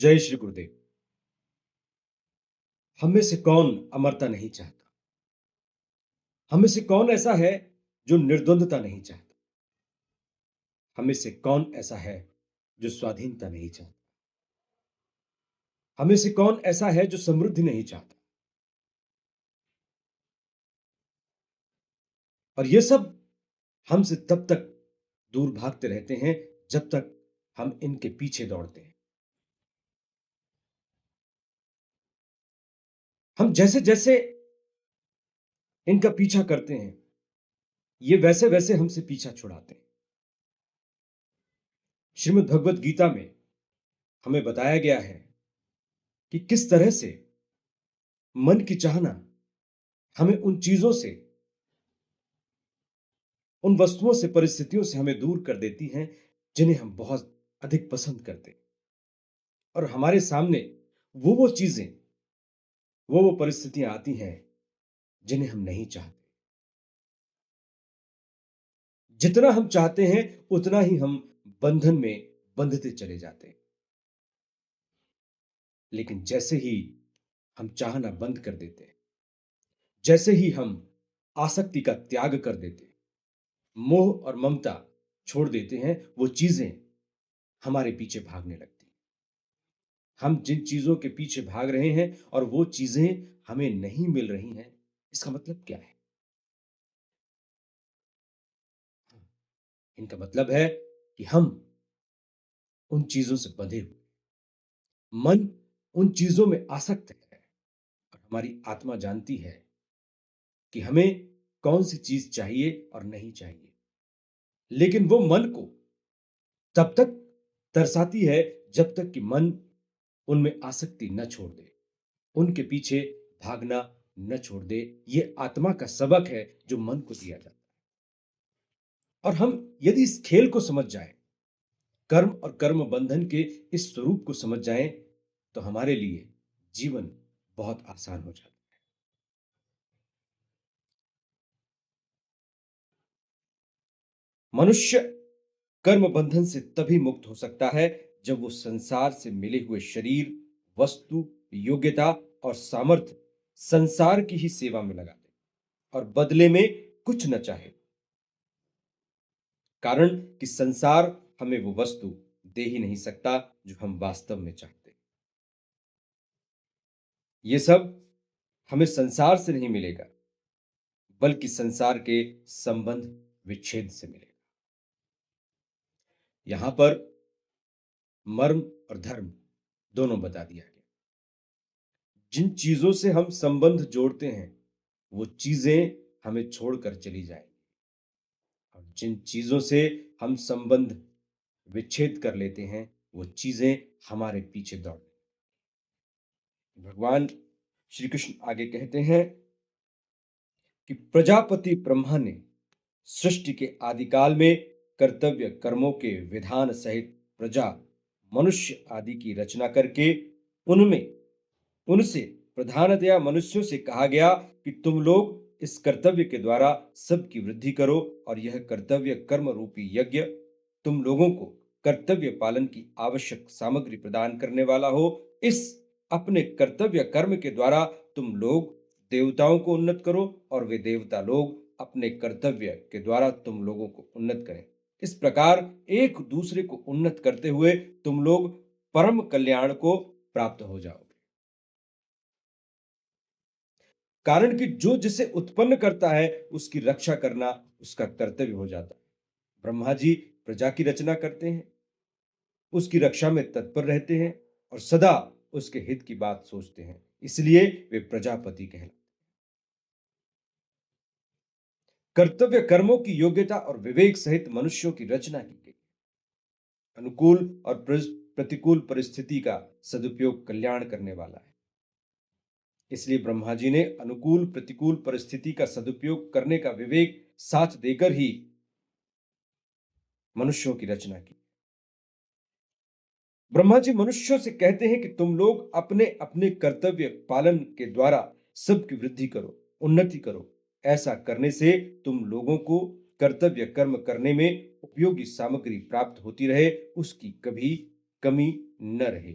जय श्री गुरुदेव। हम में से कौन अमरता नहीं चाहता? हम में से कौन ऐसा है जो निर्द्वंदता नहीं चाहता? हम में से कौन ऐसा है जो स्वाधीनता नहीं चाहता? हम में से कौन ऐसा है जो समृद्धि नहीं चाहता? और ये सब हमसे तब तक दूर भागते रहते हैं जब तक हम इनके पीछे दौड़ते हैं। हम जैसे जैसे इनका पीछा करते हैं, ये वैसे वैसे हमसे पीछा छुड़ाते हैं। श्रीमद् भगवत गीता में हमें बताया गया है कि किस तरह से मन की चाहना हमें उन चीजों से, उन वस्तुओं से, परिस्थितियों से हमें दूर कर देती हैं जिन्हें हम बहुत अधिक पसंद करते हैं। और हमारे सामने वो चीजें, वो परिस्थितियां आती हैं जिन्हें हम नहीं चाहते। जितना हम चाहते हैं उतना ही हम बंधन में बंधते चले जाते हैं। लेकिन जैसे ही हम चाहना बंद कर देते हैं, जैसे ही हम आसक्ति का त्याग कर देते हैं, मोह और ममता छोड़ देते हैं, वो चीजें हमारे पीछे भागने लगती हैं। हम जिन चीजों के पीछे भाग रहे हैं और वो चीजें हमें नहीं मिल रही हैं, इसका मतलब क्या है? इनका मतलब है कि हम उन चीजों से बंधे हुए, मन उन चीजों में आसक्त है। और हमारी आत्मा जानती है कि हमें कौन सी चीज चाहिए और नहीं चाहिए। लेकिन वो मन को तब तक तरसाती है जब तक कि मन उनमें आसक्ति न छोड़ दे, उनके पीछे भागना न छोड़ दे। ये आत्मा का सबक है जो मन को दिया जाता है। और हम यदि इस खेल को समझ जाएं, कर्म और कर्म बंधन के इस स्वरूप को समझ जाएं, तो हमारे लिए जीवन बहुत आसान हो जाता है। मनुष्य कर्म बंधन से तभी मुक्त हो सकता है जब वो संसार से मिले हुए शरीर, वस्तु, योग्यता और सामर्थ्य संसार की ही सेवा में लगा दे और बदले में कुछ न चाहे। कारण कि संसार हमें वो वस्तु दे ही नहीं सकता जो हम वास्तव में चाहते हैं। ये सब हमें संसार से नहीं मिलेगा, बल्कि संसार के संबंध विच्छेद से मिलेगा। यहां पर मर्म और धर्म दोनों बता दिया गया। जिन चीजों से हम संबंध जोड़ते हैं, वो चीजें हमें छोड़कर चली जाएंगी। और जिन चीजों से हम संबंध विच्छेद कर लेते हैं, वो चीजें हमारे पीछे दौड़। भगवान श्री कृष्ण आगे कहते हैं कि प्रजापति ब्रह्मा ने सृष्टि के आदिकाल में कर्तव्य कर्मों के विधान सहित प्रजा, मनुष्य आदि की रचना करके उनमें उनसे प्रधानतया मनुष्यों से कहा गया कि तुम लोग इस कर्तव्य के द्वारा सबकी वृद्धि करो और यह कर्तव्य कर्म रूपी यज्ञ तुम लोगों को कर्तव्य पालन की आवश्यक सामग्री प्रदान करने वाला हो। इस अपने कर्तव्य कर्म के द्वारा तुम लोग देवताओं को उन्नत करो और वे देवता लोग अपने कर्तव्य के द्वारा तुम लोगों को उन्नत करें। इस प्रकार एक दूसरे को उन्नत करते हुए तुम लोग परम कल्याण को प्राप्त हो जाओगे। कारण कि जो जिसे उत्पन्न करता है उसकी रक्षा करना उसका कर्तव्य हो जाता है। ब्रह्मा जी प्रजा की रचना करते हैं, उसकी रक्षा में तत्पर रहते हैं और सदा उसके हित की बात सोचते हैं, इसलिए वे प्रजापति कहलाते हैं। कर्तव्य कर्मों की योग्यता और विवेक सहित मनुष्यों की रचना की गई। अनुकूल और प्रतिकूल परिस्थिति का सदुपयोग कल्याण करने वाला है। इसलिए ब्रह्मा जी ने अनुकूल प्रतिकूल परिस्थिति का सदुपयोग करने का विवेक साथ देकर ही मनुष्यों की रचना की। ब्रह्मा जी मनुष्यों से कहते हैं कि तुम लोग अपने अपने कर्तव्य पालन के द्वारा सबकी वृद्धि करो, उन्नति करो। ऐसा करने से तुम लोगों को कर्तव्य कर्म करने में उपयोगी सामग्री प्राप्त होती रहे, उसकी कभी कमी न रहे।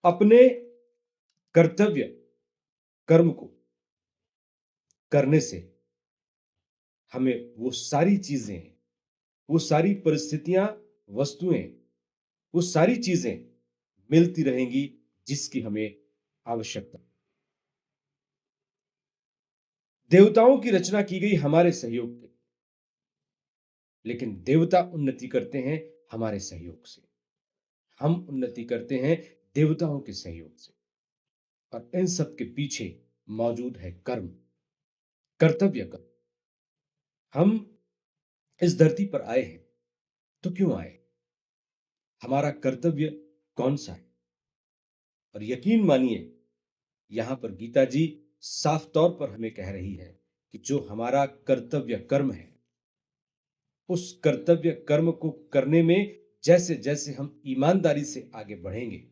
अपने कर्तव्य कर्म को करने से हमें वो सारी चीजें, वो सारी परिस्थितियां, वस्तुएं, वो सारी चीजें मिलती रहेंगी जिसकी हमें आवश्यकता। देवताओं की रचना की गई हमारे सहयोग के, लेकिन देवता उन्नति करते हैं हमारे सहयोग से, हम उन्नति करते हैं देवताओं के सहयोग से। और इन सब के पीछे मौजूद है कर्म, कर्तव्य कर्म। हम इस धरती पर आए हैं तो क्यों आए, हमारा कर्तव्य कौन सा है? और यकीन मानिए, यहां पर गीता जी साफ तौर पर हमें कह रही है कि जो हमारा कर्तव्य कर्म है, उस कर्तव्य कर्म को करने में जैसे जैसे हम ईमानदारी से आगे बढ़ेंगे,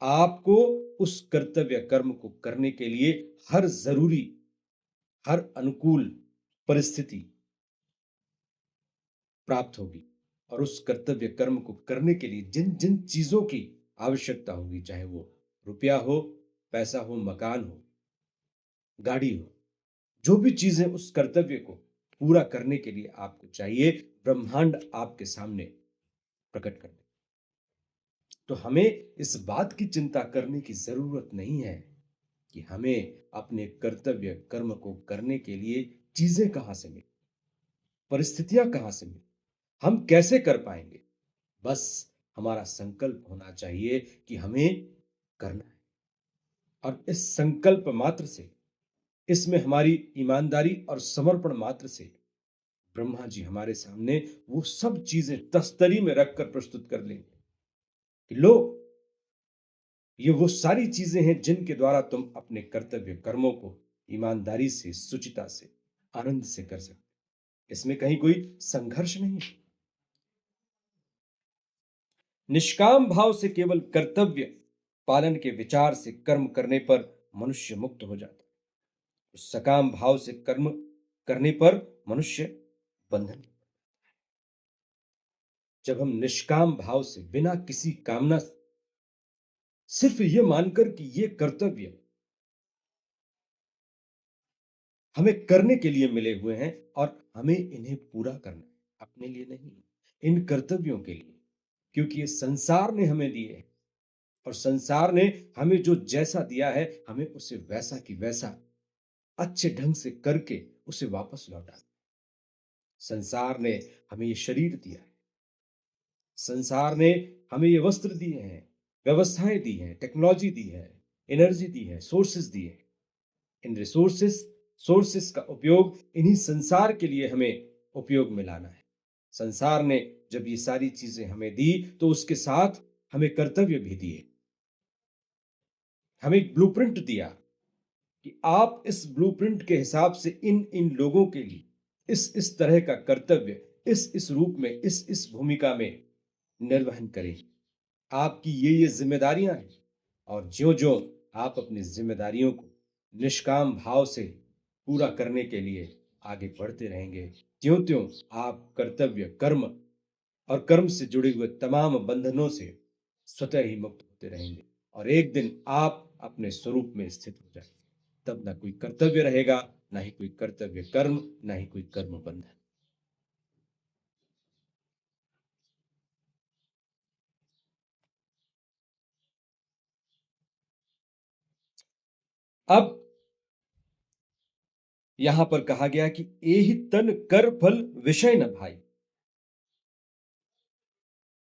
आपको उस कर्तव्य कर्म को करने के लिए हर जरूरी, हर अनुकूल परिस्थिति प्राप्त होगी। और उस कर्तव्य कर्म को करने के लिए जिन जिन चीजों की आवश्यकता होगी, चाहे वो रुपया हो, पैसा हो, मकान हो, गाड़ी हो, जो भी चीजें उस कर्तव्य को पूरा करने के लिए आपको चाहिए, ब्रह्मांड आपके सामने प्रकट कर दे। तो हमें इस बात की चिंता करने की जरूरत नहीं है कि हमें अपने कर्तव्य कर्म को करने के लिए चीजें कहां से मिले, परिस्थितियां कहां से मिले, हम कैसे कर पाएंगे। बस हमारा संकल्प होना चाहिए कि हमें करना है। और इस संकल्प मात्र से, इसमें हमारी ईमानदारी और समर्पण मात्र से ब्रह्मा जी हमारे सामने वो सब चीजें तस्तरी में रखकर प्रस्तुत कर लेंगे कि लो, ये वो सारी चीजें हैं जिनके द्वारा तुम अपने कर्तव्य कर्मों को ईमानदारी से, सुचिता से, आनंद से कर सकते। इसमें कहीं कोई संघर्ष नहीं है। निष्काम भाव से केवल कर्तव्य पालन के विचार से कर्म करने पर मनुष्य मुक्त हो जाता है। सकाम भाव से कर्म करने पर मनुष्य बंधन। जब हम निष्काम भाव से, बिना किसी कामना, सिर्फ ये मानकर कि ये कर्तव्य हमें करने के लिए मिले हुए हैं और हमें इन्हें पूरा करना है, अपने लिए नहीं, इन कर्तव्यों के लिए, क्योंकि ये संसार ने हमें दिए हैं और संसार ने हमें जो जैसा दिया है, हमें उसे वैसा की वैसा अच्छे ढंग से करके उसे वापस लौटा। संसार ने हमें ये शरीर दिया है, संसार ने हमें ये वस्त्र दिए हैं, व्यवस्थाएं दी हैं, टेक्नोलॉजी दी है, एनर्जी दी है, सोर्सेस दिए हैं। इन सोर्सेस का उपयोग इन्हीं संसार के लिए हमें उपयोग में लाना है। संसार ने जब ये सारी चीजें हमें दी तो उसके साथ हमें कर्तव्य भी दिए, हमें एक ब्लूप्रिंट दिया कि आप इस ब्लूप्रिंट के हिसाब से इन इन लोगों के लिए इस तरह का कर्तव्य इस रूप में इस भूमिका में निर्वहन करें। आपकी ये जिम्मेदारियां हैं और ज्यो ज्यो आप अपनी जिम्मेदारियों को निष्काम भाव से पूरा करने के लिए आगे बढ़ते रहेंगे, त्यों त्यों आप कर्तव्य कर्म और कर्म से जुड़े हुए तमाम बंधनों से स्वतः ही मुक्त होते रहेंगे और एक दिन आप अपने स्वरूप में स्थित हो जाएंगे। तब ना कोई कर्तव्य रहेगा, ना ही कोई कर्तव्य कर्म, ना ही कोई कर्म बंधन। अब यहां पर कहा गया कि एहि तन कर फल विषय न भाई।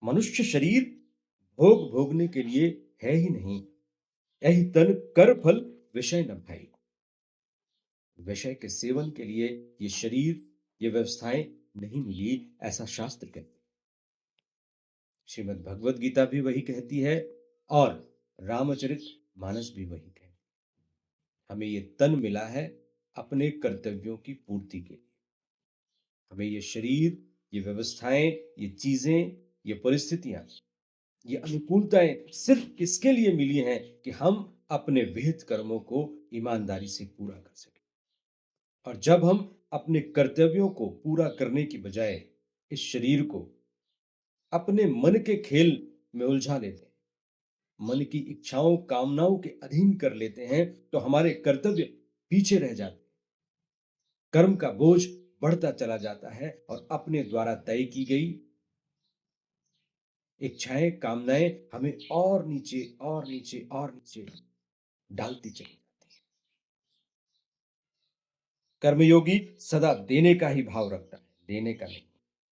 मनुष्य शरीर भोग भोगने के लिए है ही नहीं। यही तन कर फल विषय न भाई। विषय के सेवन के लिए ये शरीर, ये व्यवस्थाएं नहीं मिली, ऐसा शास्त्र कहते हैं। श्रीमद् भगवत गीता भी वही कहती है और रामचरित मानस भी वही कहती है। हमें ये तन मिला है अपने कर्तव्यों की पूर्ति के लिए। हमें ये शरीर, ये व्यवस्थाएं, ये चीजें, ये परिस्थितियां, ये अनुकूलताएं सिर्फ इसके लिए मिली हैं कि हम अपने विहित कर्मों को ईमानदारी से पूरा कर सकें। और जब हम अपने कर्तव्यों को पूरा करने की बजाय इस शरीर को अपने मन के खेल में उलझा लेते हैं, मन की इच्छाओं कामनाओं के अधीन कर लेते हैं तो हमारे कर्तव्य पीछे रह जाते हैं। कर्म का बोझ बढ़ता चला जाता है और अपने द्वारा तय की गई इच्छाएं कामनाएं हमें और नीचे और नीचे और नीचे डालती चली जाती है। कर्मयोगी सदा देने का ही भाव रखता है, लेने का नहीं,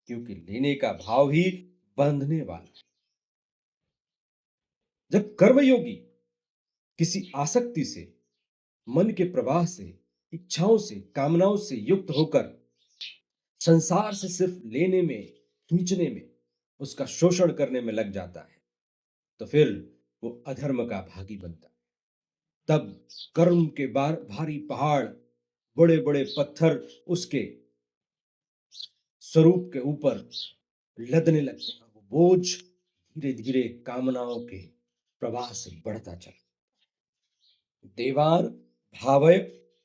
क्योंकि लेने का भाव ही बंधने वाला है। जब कर्मयोगी किसी आसक्ति से, मन के प्रवाह से, इच्छाओं से, कामनाओं से युक्त होकर संसार से सिर्फ लेने में, खींचने में, उसका शोषण करने में लग जाता है, तो फिर वो अधर्म का भागी बनता है। तब कर्म के भारी पहाड़, बड़े बड़े पत्थर उसके स्वरूप के ऊपर लदने लगते हैं। वो बोझ धीरे धीरे कामनाओं के प्रवाह से बढ़ता चला। देवार भावय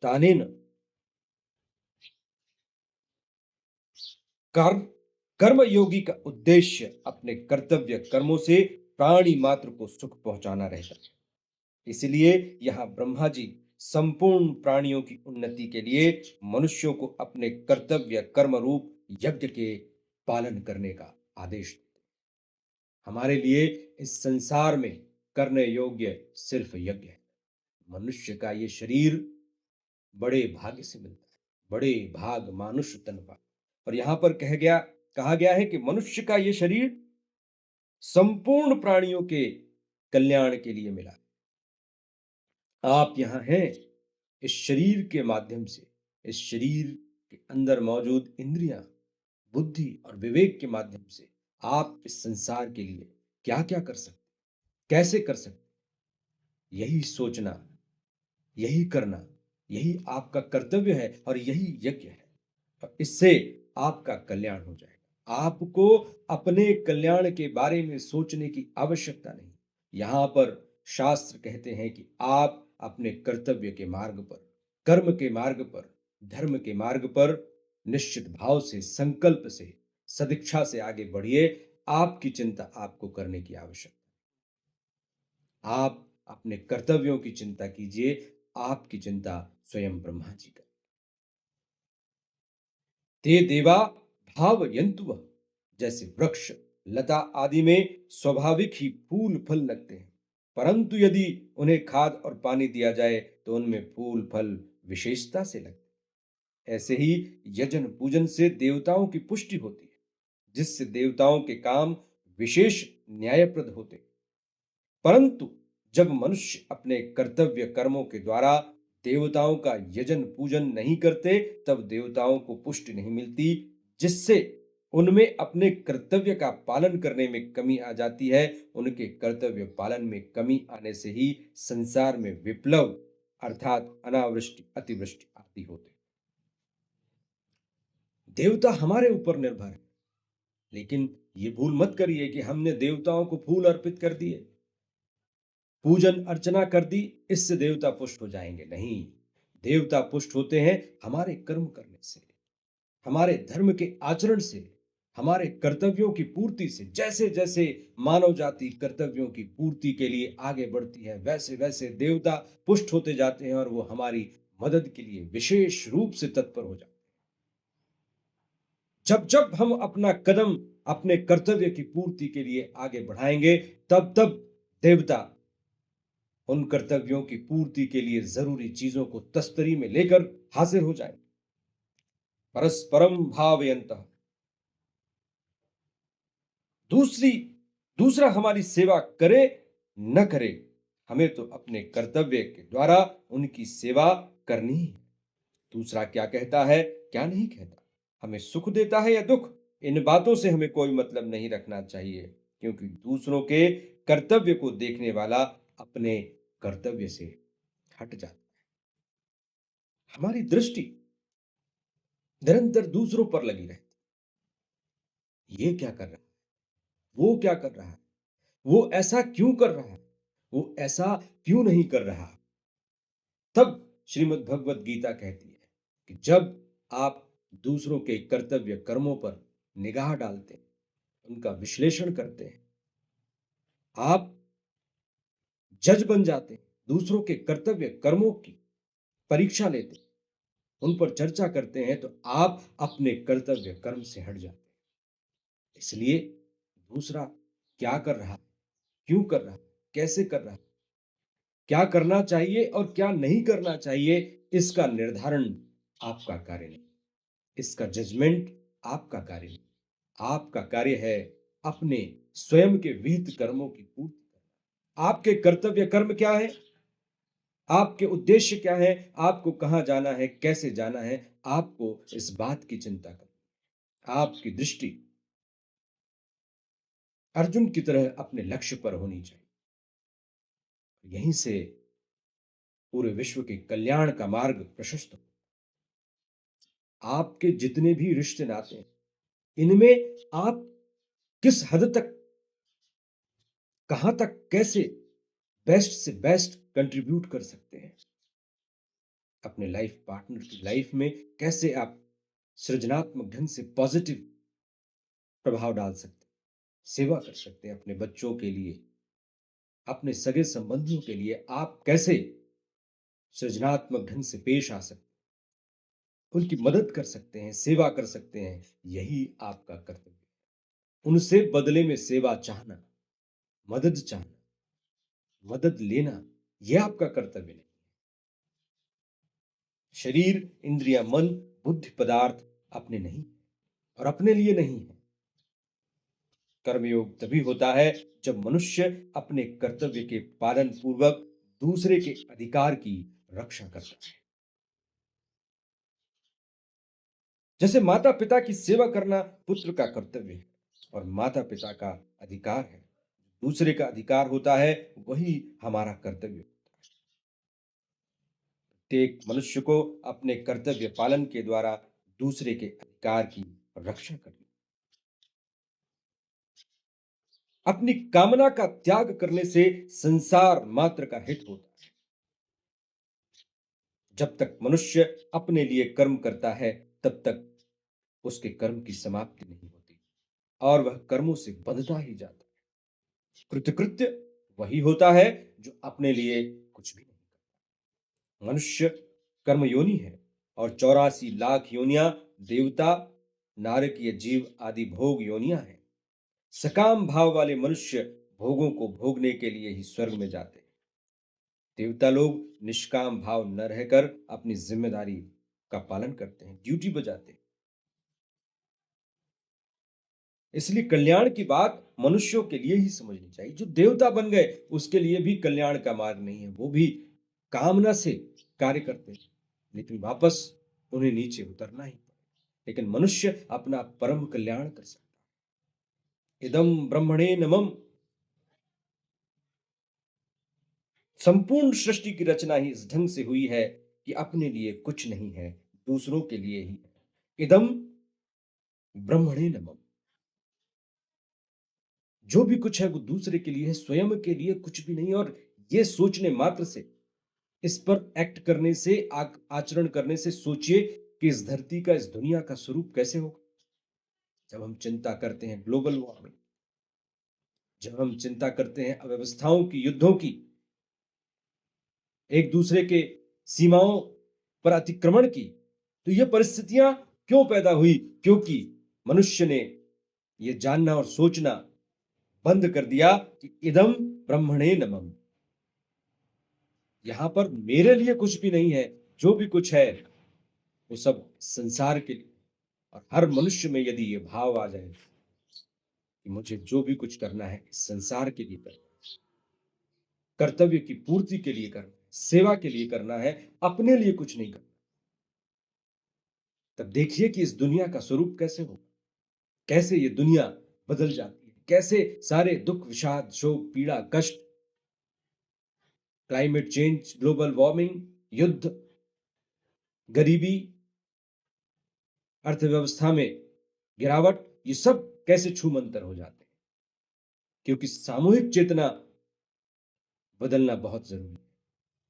तानेन, कर्म कर्म योगी का उद्देश्य अपने कर्तव्य कर्मों से प्राणी मात्र को सुख पहुंचाना रहता है। इसलिए यहां ब्रह्मा जी संपूर्ण प्राणियों की उन्नति के लिए मनुष्यों को अपने कर्तव्य कर्म रूप यज्ञ के पालन करने का आदेश देते हैं। हमारे लिए इस संसार में करने योग्य सिर्फ यज्ञ है। मनुष्य का ये शरीर बड़े भाग्य से मिलता है, बड़े भाग मानुष तन पाए। और यहां पर कहा गया है कि मनुष्य का ये शरीर संपूर्ण प्राणियों के कल्याण के लिए मिला है। आप यहां हैं इस शरीर के माध्यम से, इस शरीर के अंदर मौजूद इंद्रियां, बुद्धि और विवेक के माध्यम से आप इस संसार के लिए क्या क्या कर सकते, कैसे कर सकते, यही सोचना, यही करना, यही आपका कर्तव्य है और यही यज्ञ है। और इससे आपका कल्याण हो जाएगा। आपको अपने कल्याण के बारे में सोचने की आवश्यकता नहीं। यहां पर शास्त्र कहते हैं कि आप अपने कर्तव्य के मार्ग पर, कर्म के मार्ग पर, धर्म के मार्ग पर निश्चित भाव से, संकल्प से, सदिच्छा से आगे बढ़िए। आपकी चिंता आपको करने की आवश्यकता, आप अपने कर्तव्यों की चिंता कीजिए। आपकी चिंता स्वयं ब्रह्मा जी का। ते देवा भाव यंतु, जैसे वृक्ष लता आदि में स्वाभाविक ही फूल फल लगते हैं, परंतु यदि उन्हें खाद और पानी दिया जाए तो उनमें फूल फल विशेषता से लगते हैं। ऐसे ही यजन पूजन से देवताओं की पुष्टि होती है, जिससे देवताओं के काम विशेष न्यायप्रद होते हैं। परंतु जब मनुष्य अपने कर्तव्य कर्मों के द्वारा देवताओं का यजन पूजन नहीं करते, तब देवताओं को पुष्टि नहीं मिलती, जिससे उनमें अपने कर्तव्य का पालन करने में कमी आ जाती है। उनके कर्तव्य पालन में कमी आने से ही संसार में विप्लव अर्थात अनावृष्टि, अतिवृष्टि आदि होते। देवता हमारे ऊपर निर्भर है, लेकिन ये भूल मत करिए कि हमने देवताओं को फूल अर्पित कर दिए, पूजन अर्चना कर दी, इससे देवता पुष्ट हो जाएंगे। नहीं, देवता पुष्ट होते हैं हमारे कर्म करने से, हमारे धर्म के आचरण से, हमारे कर्तव्यों की पूर्ति से। जैसे जैसे मानव जाति कर्तव्यों की पूर्ति के लिए आगे बढ़ती है, वैसे वैसे देवता पुष्ट होते जाते हैं और वो हमारी मदद के लिए विशेष रूप से तत्पर हो जाते हैं। जब जब हम अपना कदम अपने कर्तव्य की पूर्ति के लिए आगे बढ़ाएंगे, तब तब देवता उन कर्तव्यों की पूर्ति के लिए जरूरी चीजों को तस्तरी में लेकर हाजिर हो जाए। परस्परम भावयंतः, दूसरी दूसरा हमारी सेवा करे न करे, हमें तो अपने कर्तव्य के द्वारा उनकी सेवा करनी है। दूसरा क्या कहता है, क्या नहीं कहता, हमें सुख देता है या दुख, इन बातों से हमें कोई मतलब नहीं रखना चाहिए, क्योंकि दूसरों के कर्तव्य को देखने वाला अपने कर्तव्य से हट जाता है। हमारी दृष्टि निरंतर दूसरों पर लगी रहती, ये क्या कर रहा है, वो क्या कर रहा है, वो ऐसा क्यों कर रहा है, वो ऐसा क्यों नहीं कर रहा। तब श्रीमद् भगवत गीता कहती है कि जब आप दूसरों के कर्तव्य कर्मों पर निगाह डालते हैं, उनका विश्लेषण करते हैं, आप जज बन जाते हैं, दूसरों के कर्तव्य कर्मों की परीक्षा लेते हैं, उन पर चर्चा करते हैं, तो आप अपने कर्तव्य कर्म से हट जाते हैं। इसलिए दूसरा क्या कर रहा है, क्यों कर रहा है, कैसे कर रहा है, क्या करना चाहिए और क्या नहीं करना चाहिए, इसका निर्धारण आपका कार्य नहीं, इसका जजमेंट आपका कार्य नहीं। आपका कार्य है अपने स्वयं के विहित कर्मों की पूर्ति करना। आपके कर्तव्य कर्म क्या है, आपके उद्देश्य क्या है, आपको कहां जाना है, कैसे जाना है, आपको इस बात की चिंता करनी। आपकी दृष्टि अर्जुन की तरह अपने लक्ष्य पर होनी चाहिए। यहीं से पूरे विश्व के कल्याण का मार्ग प्रशस्त हो। आपके जितने भी रिश्ते नाते हैं, इनमें आप किस हद तक, कहां तक, कैसे बेस्ट से बेस्ट कंट्रीब्यूट कर सकते हैं, अपने लाइफ पार्टनर की लाइफ में कैसे आप सृजनात्मक ढंग से पॉजिटिव प्रभाव डाल सकते हैं, सेवा कर सकते हैं अपने बच्चों के लिए, अपने सगे संबंधियों के लिए आप कैसे सृजनात्मक ढंग से पेश आ सकते हैं, उनकी मदद कर सकते हैं, सेवा कर सकते हैं, यही आपका कर्तव्य है। उनसे बदले में सेवा चाहना, मदद चाहना, मदद लेना, यह आपका कर्तव्य नहीं। शरीर, इंद्रिया, मन, बुद्धि, पदार्थ अपने नहीं और अपने लिए नहीं है। कर्मयोग तभी होता है जब मनुष्य अपने कर्तव्य के पालन पूर्वक दूसरे के अधिकार की रक्षा करता है। जैसे माता पिता की सेवा करना पुत्र का कर्तव्य है और माता पिता का अधिकार है, दूसरे का अधिकार होता है, वही हमारा कर्तव्य होता है। प्रत्येक मनुष्य को अपने कर्तव्य पालन के द्वारा दूसरे के अधिकार की रक्षा करनी, अपनी कामना का त्याग करने से संसार मात्र का हित होता है। जब तक मनुष्य अपने लिए कर्म करता है, तब तक उसके कर्म की समाप्ति नहीं होती और वह कर्मों से बंधता ही जाता है। कृतकृत्य वही होता है जो अपने लिए कुछ भी नहीं करता। मनुष्य कर्म योनि है और 84 लाख योनियां देवता, नारकीय जीव आदि भोग योनियां हैं। सकाम भाव वाले मनुष्य भोगों को भोगने के लिए ही स्वर्ग में जाते हैं। देवता लोग निष्काम भाव न रहकर अपनी जिम्मेदारी का पालन करते हैं, ड्यूटी बजाते हैं। इसलिए कल्याण की बात मनुष्यों के लिए ही समझनी चाहिए। जो देवता बन गए उसके लिए भी कल्याण का मार्ग नहीं है, वो भी कामना से कार्य करते हैं, लेकिन वापस उन्हें नीचे उतरना ही पड़े। लेकिन मनुष्य अपना परम कल्याण कर सकता है। इदम ब्रह्मणे नमम। संपूर्ण सृष्टि की रचना ही इस ढंग से हुई है कि अपने लिए कुछ नहीं है, दूसरों के लिए ही है। इदम ब्रह्मणे नमः। जो भी कुछ है वो दूसरे के लिए है, स्वयं के लिए कुछ भी नहीं। और ये सोचने मात्र से, इस पर एक्ट करने से, आचरण करने से सोचिए कि इस धरती का, इस दुनिया का स्वरूप कैसे होगा। जब हम चिंता करते हैं ग्लोबल वार्मिंग, जब हम चिंता करते हैं अव्यवस्थाओं की, युद्धों की, एक दूसरे के सीमाओं पर अतिक्रमण की, तो ये परिस्थितियां क्यों पैदा हुई? क्योंकि मनुष्य ने यह जानना और सोचना बंद कर दिया कि इदम ब्रह्मणे नमः। यहां पर मेरे लिए कुछ भी नहीं है, जो भी कुछ है वो सब संसार के लिए। और हर मनुष्य में यदि ये भाव आ जाए कि मुझे जो भी कुछ करना है इस संसार के लिए करना है, कर्तव्य की पूर्ति के लिए करना है, सेवा के लिए करना है, अपने लिए कुछ नहीं करना, तब देखिए कि इस दुनिया का स्वरूप कैसे होगा, कैसे ये दुनिया बदल जाती है, कैसे सारे दुख, विषाद, शोक, पीड़ा, कष्ट, क्लाइमेट चेंज, ग्लोबल वार्मिंग, युद्ध, गरीबी, अर्थव्यवस्था में गिरावट, ये सब कैसे छूमंतर हो जाते हैं। क्योंकि सामूहिक चेतना बदलना बहुत जरूरी है।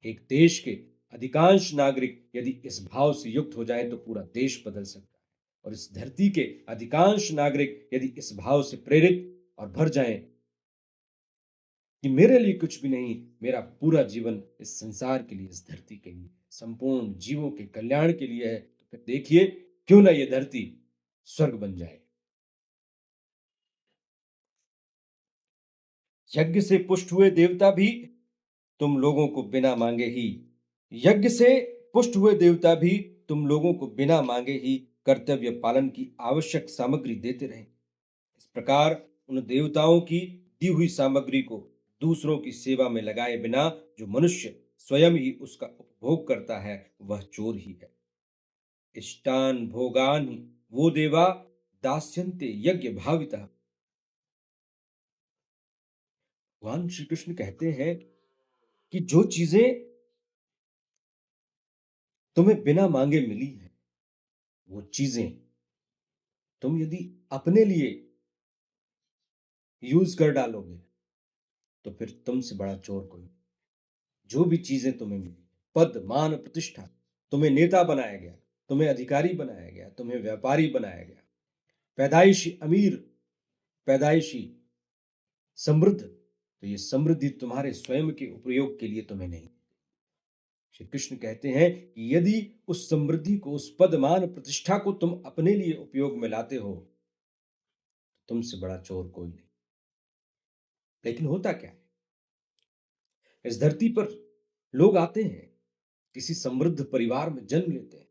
एक देश के अधिकांश नागरिक यदि इस भाव से युक्त हो जाए तो पूरा देश बदल सकता है। और इस धरती के अधिकांश नागरिक यदि इस भाव से प्रेरित और भर जाएं कि मेरे लिए कुछ भी नहीं, मेरा पूरा जीवन इस संसार के लिए, इस धरती के लिए, संपूर्ण जीवों के कल्याण के लिए है, तो फिर देखिए क्यों ना ये धरती स्वर्ग बन जाए। यज्ञ से पुष्ट हुए देवता भी तुम लोगों को बिना मांगे ही यज्ञ से पुष्ट हुए देवता भी तुम लोगों को बिना मांगे ही कर्तव्य पालन की आवश्यक सामग्री देते रहे। इस प्रकार उन देवताओं की दी हुई सामग्री को दूसरों की सेवा में लगाए बिना जो मनुष्य स्वयं ही उसका उपभोग करता है, वह चोर ही है। इष्टान भोगान वो देवा दास्यन्ते यज्ञ भावितः। भगवान श्री कृष्ण कहते हैं कि जो चीजें तुम्हें बिना मांगे मिली है, वो चीजें तुम यदि अपने लिए यूज कर डालोगे, तो फिर तुमसे बड़ा चोर कोई नहीं। जो भी चीजें तुम्हें मिली, पद मान प्रतिष्ठा, तुम्हें नेता बनाया गया, तुम्हें अधिकारी बनाया गया, तुम्हें व्यापारी बनाया गया, पैदाइशी अमीर, पैदाइशी समृद्ध, तो ये समृद्धि तुम्हारे स्वयं के उपयोग के लिए तुम्हें नहीं। श्री कृष्ण कहते हैं कि यदि उस समृद्धि को, उस पद मान प्रतिष्ठा को तुम अपने लिए उपयोग में लाते हो, तो तुमसे बड़ा चोर कोई नहीं। लेकिन होता क्या है, इस धरती पर लोग आते हैं, किसी समृद्ध परिवार में जन्म लेते हैं,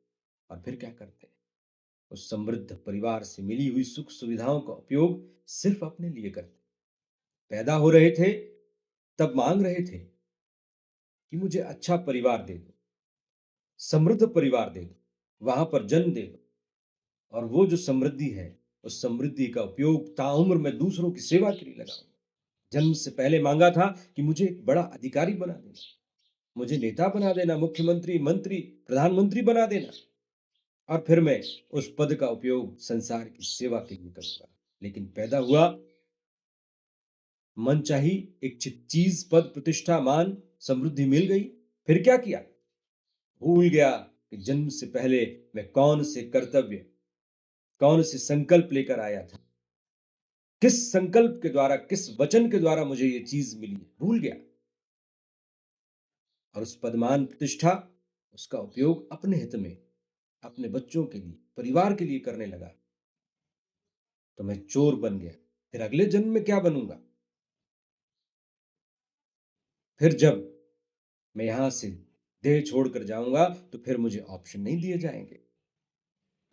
और फिर क्या करते हैं, उस समृद्ध परिवार से मिली हुई सुख सुविधाओं का उपयोग सिर्फ अपने लिए करते हैं। पैदा हो रहे थे तब मांग रहे थे कि मुझे अच्छा परिवार दे दो, समृद्ध परिवार दे दो, वहां पर जन्म दे दो, और वो जो समृद्धि है, उस समृद्धि का उपयोग ताउम्र में दूसरों की सेवा के लिए लगाऊं। जन्म से पहले मांगा था कि मुझे एक बड़ा अधिकारी बना देना, मुझे नेता बना देना, मुख्यमंत्री, मंत्री, प्रधानमंत्री बना देना, और फिर मैं उस पद का उपयोग संसार की सेवा के लिए करूंगा। लेकिन पैदा हुआ, मन चाही इच्छित चीज, पद प्रतिष्ठा मान समृद्धि मिल गई, फिर क्या किया, भूल गया कि जन्म से पहले मैं कौन से कर्तव्य, कौन से संकल्प लेकर आया था, किस संकल्प के द्वारा, किस वचन के द्वारा मुझे ये चीज मिली है, भूल गया। और उस पदमान प्रतिष्ठा, उसका उपयोग अपने हित में, अपने बच्चों के लिए, परिवार के लिए करने लगा, तो मैं चोर बन गया। फिर अगले जन्म में क्या बनूंगा, फिर जब मैं यहां से देह छोड़कर जाऊंगा, तो फिर मुझे ऑप्शन नहीं दिए जाएंगे,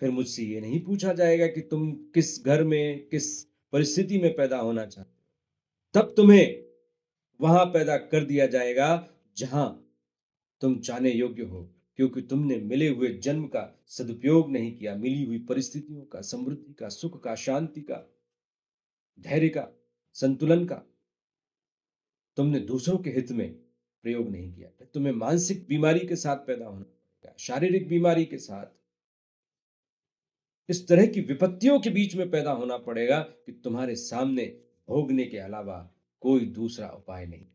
फिर मुझसे ये नहीं पूछा जाएगा कि तुम किस घर में, किस परिस्थिति में पैदा होना चाहते हो। तब तुम्हें वहां पैदा कर दिया जाएगा जहां तुम जाने योग्य हो, क्योंकि तुमने मिले हुए जन्म का सदुपयोग नहीं किया, मिली हुई परिस्थितियों का, समृद्धि का, सुख का, शांति का, धैर्य का, संतुलन का तुमने दूसरों के हित में प्रयोग नहीं किया। फिर तुम्हें मानसिक बीमारी के साथ पैदा होना पड़ेगा, शारीरिक बीमारी के साथ, इस तरह की विपत्तियों के बीच में पैदा होना पड़ेगा कि तुम्हारे सामने भोगने के अलावा कोई दूसरा उपाय नहीं।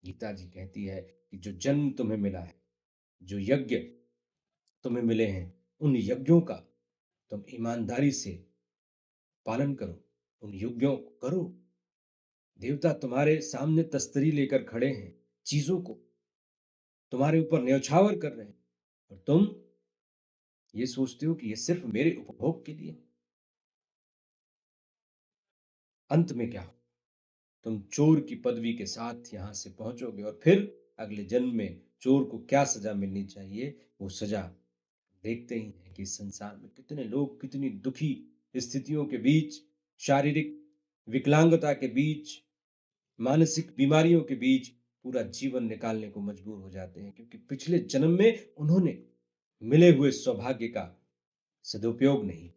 गीता जी कहती है कि जो जन्म तुम्हें मिला है, जो यज्ञ तुम्हें मिले हैं, उन यज्ञों का तुम ईमानदारी से पालन करो, उन यज्ञों को करो। देवता तुम्हारे सामने तस्तरी लेकर खड़े हैं, चीजों को तुम्हारे ऊपर न्यौछावर कर रहे हैं, और तुम ये सोचते हो कि ये सिर्फ मेरे उपभोग के लिए। अंत में क्या हो, तुम चोर की पदवी के साथ यहां से पहुंचोगे, और फिर अगले जन्म में चोर को क्या सजा मिलनी चाहिए, वो सजा देखते ही हैं कि संसार में कितने लोग कितनी दुखी स्थितियों के बीच, शारीरिक विकलांगता के बीच, मानसिक बीमारियों के बीच पूरा जीवन निकालने को मजबूर हो जाते हैं, क्योंकि पिछले जन्म में उन्होंने मिले हुए सौभाग्य का सदुपयोग नहीं।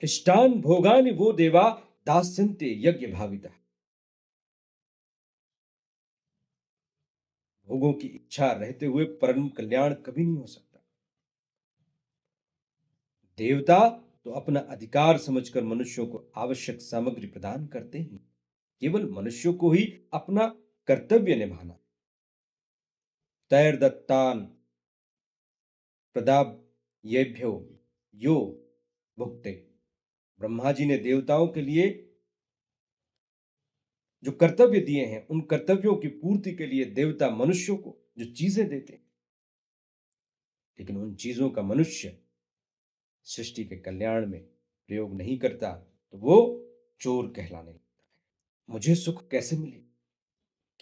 इष्टान भोगानि वो देवा दास्यन्ते यज्ञ भाविता। भोगों की इच्छा रहते हुए परम कल्याण कभी नहीं हो सकता। देवता तो अपना अधिकार समझकर मनुष्यों को आवश्यक सामग्री प्रदान करते ही, केवल मनुष्यों को ही अपना कर्तव्य निभाना। तैर दत्तान प्रदाब येभ्यो यो भुक्ते। ब्रह्मा जी ने देवताओं के लिए जो कर्तव्य दिए हैं, उन कर्तव्यों की पूर्ति के लिए देवता मनुष्यों को जो चीजें देते हैं, लेकिन उन चीजों का मनुष्य सृष्टि के कल्याण में प्रयोग नहीं करता, तो वो चोर कहलाने लगता है। मुझे सुख कैसे मिले?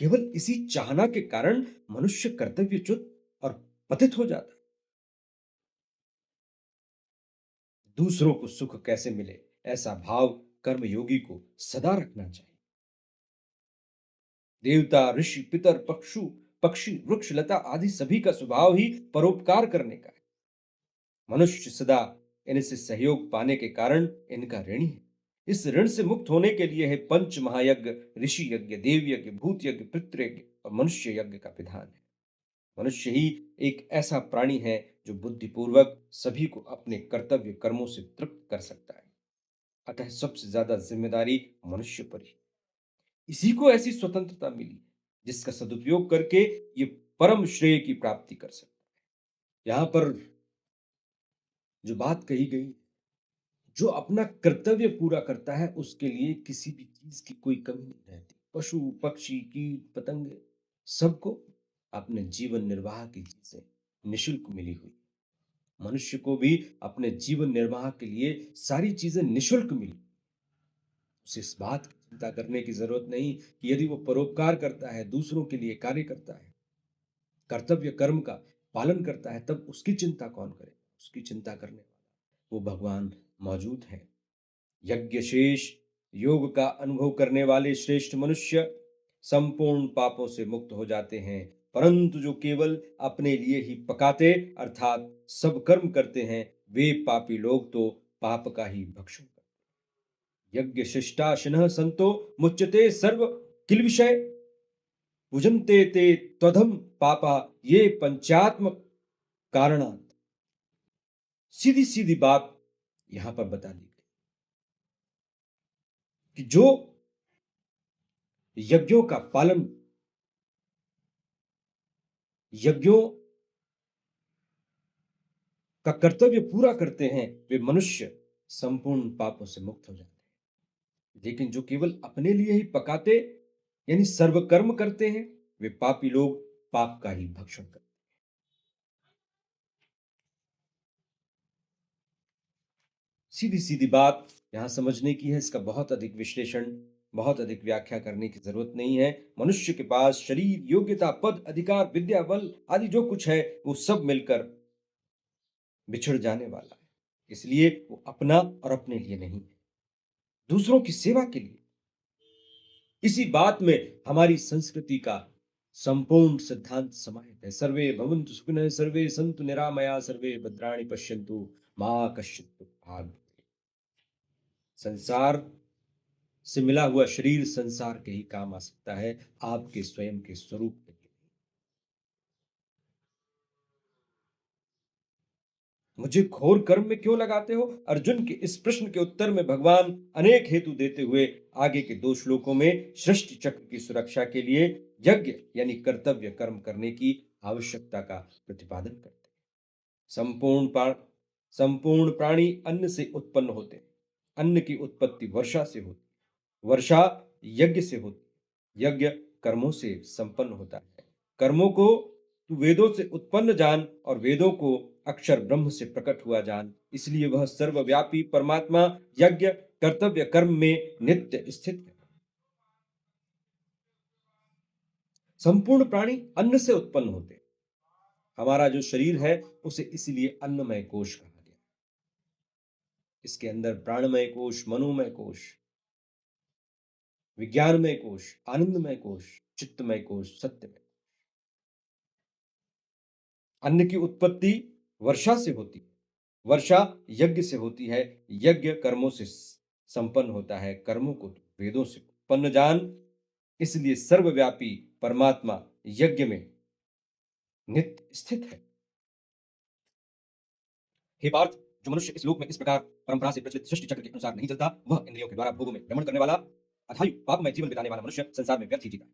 केवल इसी चाहना के कारण मनुष्य कर्तव्यच्युत और पतित हो जाता है। दूसरों को सुख कैसे मिले, ऐसा भाव कर्मयोगी को सदा रखना चाहिए। देवता, ऋषि, पितर, पक्षी, वृक्ष, लता आदि सभी का स्वभाव ही परोपकार करने का है। मनुष्य सदा इनसे सहयोग पाने के कारण इनका ऋणी है। इस ऋण से मुक्त होने के लिए है पंच महायज्ञ, ऋषि यज्ञ, देव यज्ञ, भूत यज्ञ, पितृयज्ञ और मनुष्य यज्ञ का विधान है। मनुष्य ही एक ऐसा प्राणी है जो बुद्धिपूर्वक सभी को अपने कर्तव्य कर्मों से तृप्त कर सकता है। अतः सबसे ज्यादा जिम्मेदारी मनुष्य पर ही। इसी को ऐसी स्वतंत्रता मिली जिसका सदुपयोग करके ये परम श्रेय की प्राप्ति कर सकता है। यहां पर जो बात कही गई, जो अपना कर्तव्य पूरा करता है उसके लिए किसी भी चीज की कोई कमी नहीं रहती। पशु, पक्षी, कीट, पतंगे सबको अपने जीवन निर्वाह की चीजें निशुल्क मिली हुई। मनुष्य को भी अपने जीवन निर्वाह के लिए सारी चीजें निशुल्क मिली। उसे इस बात की चिंता करने की जरूरत नहीं कि यदि वो परोपकार करता है, दूसरों के लिए कार्य करता है, कर्तव्य कर्म का पालन करता है, तब उसकी चिंता कौन करे? उसकी चिंता करने वाला वो भगवान मौजूद है। यज्ञ शेष योग का अनुभव करने वाले श्रेष्ठ मनुष्य संपूर्ण पापों से मुक्त हो जाते हैं, परंतु जो केवल अपने लिए ही पकाते अर्थात सब कर्म करते हैं, वे पापी लोग तो पाप का ही भक्षण करते हैं। यज्ञ शिष्टाशिनः संतो मुच्यते सर्व किल विषय भुजन्ते ते त्वधम पापा ये पंचात्मक कारणात्। सीधी सीधी बात यहां पर बता दी गई कि जो यज्ञों का पालन, यज्ञों का कर्तव्य पूरा करते हैं, वे मनुष्य संपूर्ण पापों से मुक्त हो जाते हैं। लेकिन जो केवल अपने लिए ही पकाते यानी सर्वकर्म करते हैं, वे पापी लोग पाप का ही भक्षण करते हैं। सीधी सीधी बात यहां समझने की है, इसका बहुत अधिक विश्लेषण, बहुत अधिक व्याख्या करने की जरूरत नहीं है। मनुष्य के पास शरीर, योग्यता, पद, अधिकार, विद्या, बल आदि जो कुछ है वो सब मिलकर बिछड़ जाने वाला है। इसलिए वो अपना और अपने लिए नहीं, दूसरों की सेवा के लिए। इसी बात में हमारी संस्कृति का संपूर्ण सिद्धांत समाहित है। सर्वे भवन्तु सुखिनः, सर्वे सन्तु निरामया, सर्वे भद्राणि पश्यन्तु मा कश्चित् दुःखभाग् भवेत्। संसार से मिला हुआ शरीर संसार के ही काम आ सकता है, आपके स्वयं के स्वरूप के लिए। मुझे घोर कर्म में क्यों लगाते हो? अर्जुन के इस प्रश्न के उत्तर में भगवान अनेक हेतु देते हुए आगे के 2 श्लोकों में सृष्टि चक्र की सुरक्षा के लिए यज्ञ यानी कर्तव्य कर्म करने की आवश्यकता का प्रतिपादन करते हैं। संपूर्ण प्राणी अन्न से उत्पन्न होते हैं। अन्न की उत्पत्ति वर्षा से होती है, वर्षा यज्ञ से होती है, यज्ञ कर्मों से संपन्न होता है। कर्मों को तू वेदों से उत्पन्न जान और वेदों को अक्षर ब्रह्म से प्रकट हुआ जान। इसलिए वह सर्वव्यापी परमात्मा यज्ञ कर्तव्य कर्म में नित्य स्थित है। संपूर्ण प्राणी अन्न से उत्पन्न होते हैं। हमारा जो शरीर है उसे इसलिए अन्नमय कोश कहा गया। इसके अंदर प्राणमय कोश, मनोमय कोश, विज्ञानमय कोश, आनंदमय कोश, चित्तमय कोश, सत्यमय। अन्न की उत्पत्ति वर्षा से होती है, वर्षा यज्ञ से होती है, यज्ञ कर्मों से संपन्न होता है। कर्मों को वेदों से उत्पन्न जान। इसलिए सर्वव्यापी परमात्मा यज्ञ में नित्य स्थित है। हे पार्थ, जो मनुष्य इस लोक में इस प्रकार परंपरा से प्रचलित सृष्टि चक्र के अनुसार नहीं चलता, वह इंद्रियों के द्वारा भोगों में भ्रमण करने वाला अथायु पापमय जीवन बिताने वाला मनुष्य संसार में व्यर्थ ही जीता है।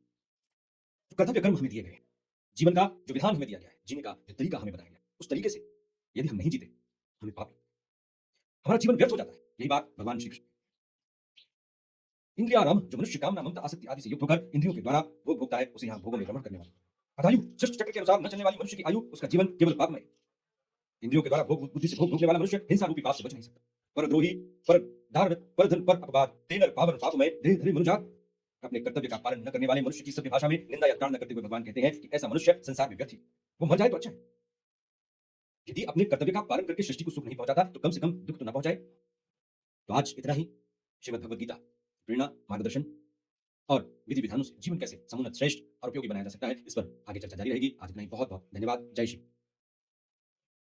जो कर्तव्य कर्म हमें दिए गए हैं, जीवन का जो विधान हमें दिया गया है, जीने का जो तरीका हमें बताया गया है, उस तरीके से यदि हम नहीं जीते, हमें पाप, हमारा जीवन व्यर्थ हो जाता है। यही बात भगवान श्री कृष्ण इंद्रियाराम, जो मनुष्य कामना, ममता, आसक्ति आदि से युक्त होकर इंद्रियों के द्वारा भोग भोगता है, उसे यहाँ भोगों में भ्रमण करने वाला। अदायु, सृष्टि चक्र के अनुसार न चलने वाली मनुष्य की आयु, उसका जीवन केवल पापमय है। इंद्रियों के द्वारा भोग बुद्धि से भोग भोगने वाला मनुष्य हिंसा रूपी पाप से बच नहीं सकता। परद्रोही, पर दारण, पर धन, पर अपवाद, तेनर पावन पापमय देह धरे मनुजात। अपने कर्तव्य का पालन न करने वाले मनुष्य की सभ्य भाषा में निंदा या ताड़ना करते हुए भगवान कहते हैं कि ऐसा मनुष्य संसार में व्यर्थ ही। वो मर जाए तो अच्छा है। यदि अपने कर्तव्य का पालन करके सृष्टि को सुख नहीं पहुंचाता तो कम से कम दुख तो ना पहुंचाए। तो आज इतना ही। श्रीमद् भगवद गीता प्रेरणा, मार्गदर्शन और विधि विधानों से जीवन कैसे समुन्नत, श्रेष्ठ और उपयोगी बनाया जा सकता है, इस पर आगे चर्चा जारी रहेगी। आज इतना ही। बहुत बहुत धन्यवाद। जय श्री